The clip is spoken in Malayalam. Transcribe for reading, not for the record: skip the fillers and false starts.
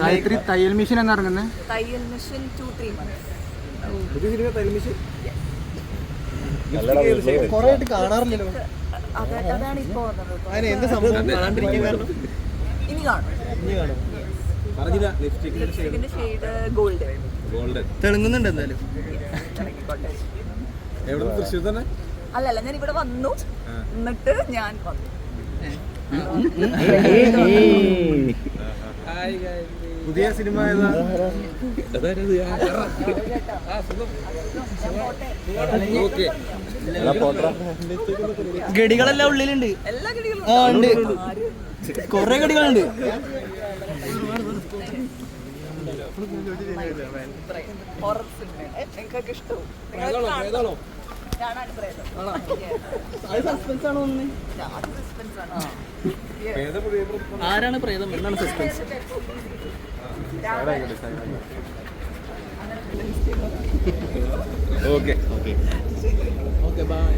ഗായത്രി തയ്യൽ മിഷൻ എന്ന് ഇറങ്ങുന്നത്. തയ്യൽ മിഷൻ 2-3 months. കാണാറില്ലല്ലോ. അതാണ് ഇപ്പൊ വന്നത്. ഇനി കാണും. ലിപ്സ്റ്റിക്കിന്റെ ഷെയ്ഡ് ഗോൾഡ്. തെളുങ്ങുന്നുണ്ട് എന്തായാലും. അല്ലല്ല, ഞാൻ ഇവിടെ വന്നു, എന്നിട്ട് ഞാൻ വന്നു. പുതിയ സിനിമ ഗടികളെല്ലാം ഉള്ളിലുണ്ട്. എല്ലാ ഗടികളും ഉണ്ട്, കൊറേ ഗടികളുണ്ട്. ഹൊറർ സിനിമ എനിക്കൊക്കെ ഇഷ്ടവും. ആരാണ് പ്രേതം എന്നാണ് സസ്പെൻസ്. Okay bye.